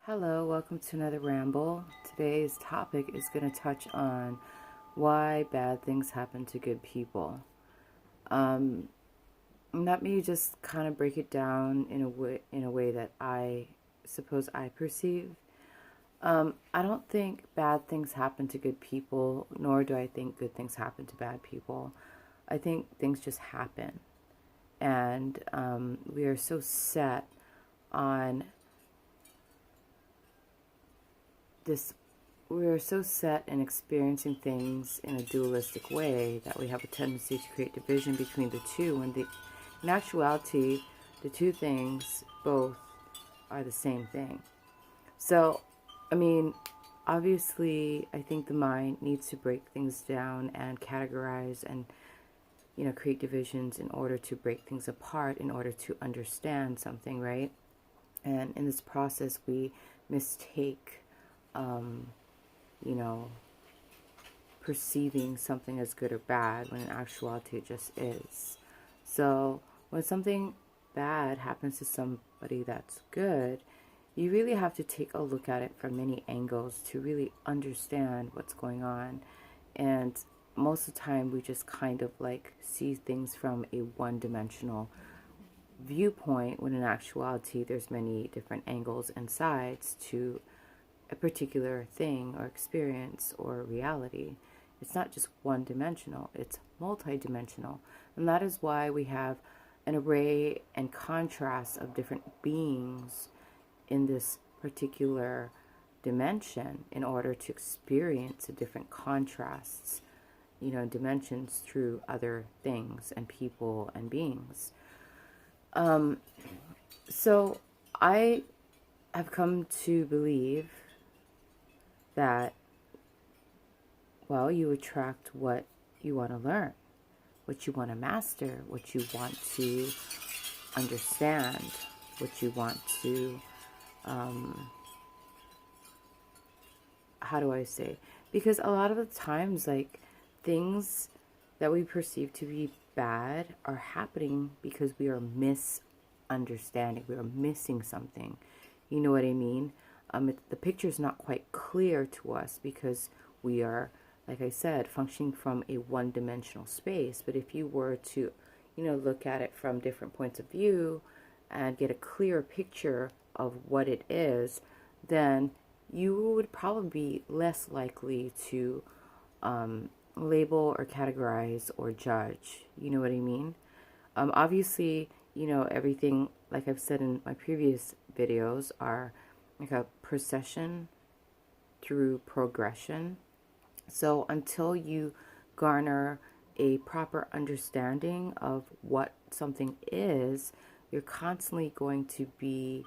Hello, welcome to another ramble. Today's topic is going to touch on why bad things happen to good people. Let me just kind of break it down in a way that I suppose I perceive. I don't think bad things happen to good people, nor do I think good things happen to bad people. I think things just happen, and we are so set on this we're so set in experiencing things in a dualistic way that we have a tendency to create division between the two when in actuality the two things both are the same thing. So, I mean, obviously I think the mind needs to break things down and categorize and create divisions in order to break things apart in order to understand something, right? And in this process we mistake you know, perceiving something as good or bad when in actuality it just is. So when something bad happens to somebody that's good, you really have to take a look at it from many angles to really understand what's going on. And most of the time we just kind of like see things from a one-dimensional viewpoint when in actuality there's many different angles and sides to a particular thing or experience or reality. It's not just one dimensional, it's multidimensional. And that is why we have an array and contrast of different beings in this particular dimension in order to experience the different contrasts, dimensions through other things and people and beings. So I have come to believe that, well, you attract what you want to learn, what you want to master, what you want to understand, what you want to, how do I say? Because a lot of the times, like, things that we perceive to be bad are happening because we are misunderstanding, we are missing something. You know what I mean? The picture is not quite clear to us because we are, like I said, functioning from a one-dimensional space. But if you were to, look at it from different points of view and get a clear picture of what it is, then you would probably be less likely to label or categorize or judge. You know what I mean? Obviously, everything, like I've said in my previous videos, are like a procession through progression. So until you garner a proper understanding of what something is, you're constantly going to be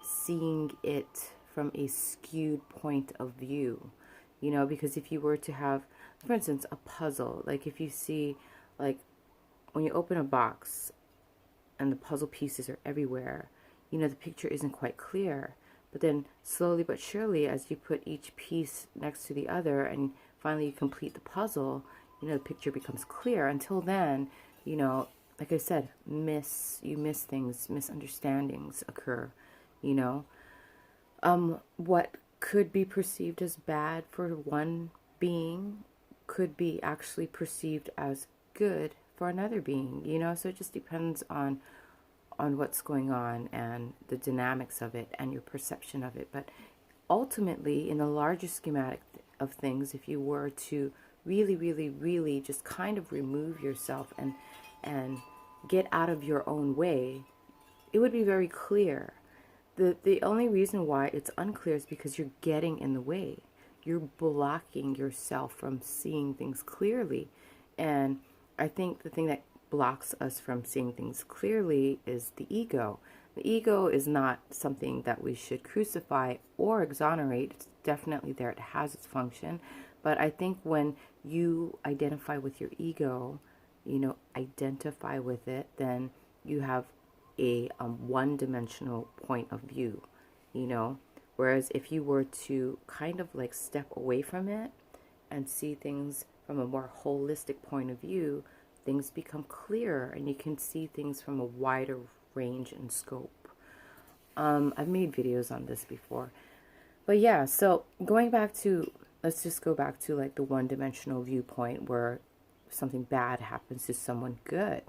seeing it from a skewed point of view. Because if you were to have, for instance, a puzzle, like if you see, like when you open a box and the puzzle pieces are everywhere, the picture isn't quite clear. But then slowly but surely, as you put each piece next to the other and finally you complete the puzzle, the picture becomes clear. Until then, like I said, you miss things, misunderstandings occur, you know. What could be perceived as bad for one being could be actually perceived as good for another being, so it just depends on what's going on and the dynamics of it and your perception of it. But ultimately, in the larger schematic of things, if you were to really, really, really just kind of remove yourself and get out of your own way, it would be very clear. The only reason why it's unclear is because you're getting in the way. You're blocking yourself from seeing things clearly. And I think the thing that blocks us from seeing things clearly is the ego. The ego is not something that we should crucify or exonerate. It's definitely there. It has its function. But I think when you identify with your ego, identify with it, then you have a one-dimensional point of view, Whereas if you were to kind of like step away from it and see things from a more holistic point of view, things become clearer and you can see things from a wider range and scope. I've made videos on this before. But yeah, so going back to, let's just go back to like the one-dimensional viewpoint where something bad happens to someone good.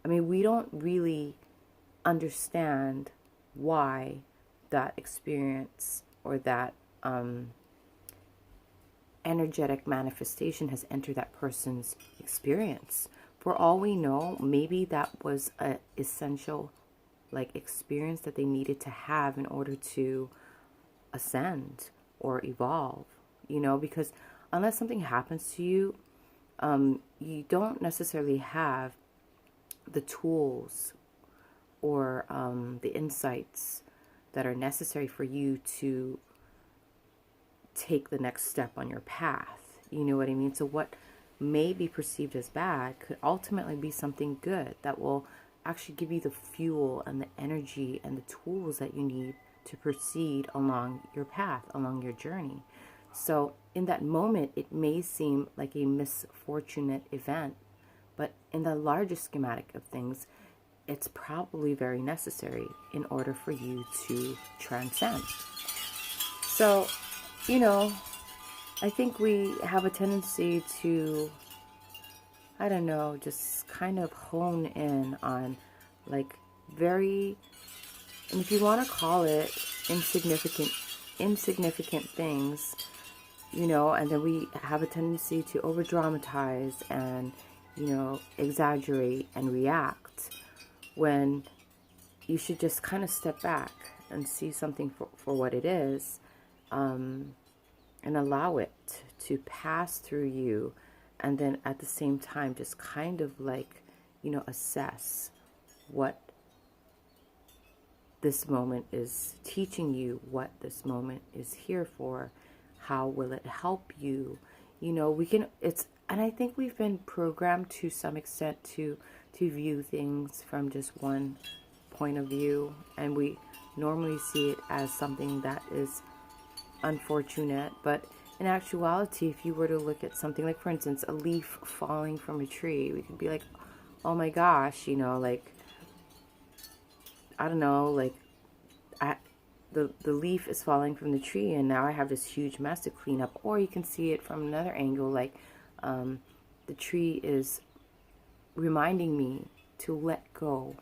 I mean, we don't really understand why that experience or that energetic manifestation has entered that person's experience. For all we know, maybe that was a essential like experience that they needed to have in order to ascend or evolve, because unless something happens to you, you don't necessarily have the tools or the insights that are necessary for you to take the next step on your path. You know what I mean? So what may be perceived as bad could ultimately be something good that will actually give you the fuel and the energy and the tools that you need to proceed along your path, along your journey. So in that moment, it may seem like a misfortunate event, but in the larger schematic of things, it's probably very necessary in order for you to transcend. So, I think we have a tendency to, I don't know, just kind of hone in on like very, and if you want to call it insignificant things, and then we have a tendency to over dramatize and, exaggerate and react when you should just kind of step back and see something for what it is, and allow it to pass through you, and then at the same time just kind of like, assess what this moment is teaching you, what this moment is here for, how will it help you. And I think we've been programmed to some extent to view things from just one point of view, and we normally see it as something that is unfortunate. But in actuality, if you were to look at something like, for instance, a leaf falling from a tree, we could be like, oh my gosh, like, I don't know, like, the leaf is falling from the tree and now I have this huge mess to clean up. Or you can see it from another angle, like the tree is reminding me to let go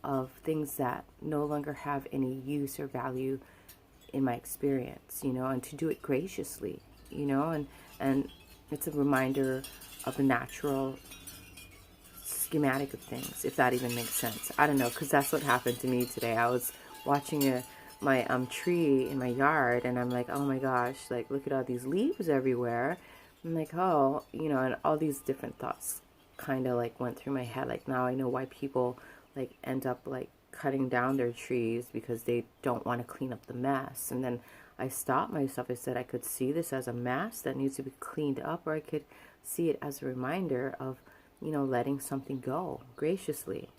of things that no longer have any use or value in my experience, and to do it graciously, and it's a reminder of the natural schematic of things, if that even makes sense. I don't know, because that's what happened to me today. I was watching my tree in my yard, and I'm like, oh my gosh, like, look at all these leaves everywhere. I'm like, oh, and all these different thoughts kind of like went through my head. Like, now I know why people like end up like cutting down their trees, because they don't want to clean up the mess. And then I stopped myself. I said I could see this as a mess that needs to be cleaned up, or I could see it as a reminder of, letting something go graciously,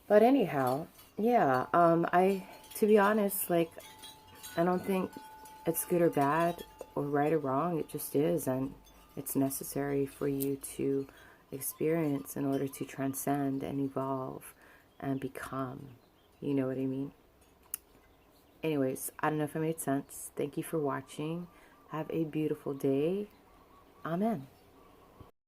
But anyhow, yeah, to be honest, like, I don't think it's good or bad or right or wrong. It just is, and it's necessary for you to experience in order to transcend and evolve and become. You know what I mean? Anyways, I don't know if I made sense. Thank you for watching. Have a beautiful day. Amen.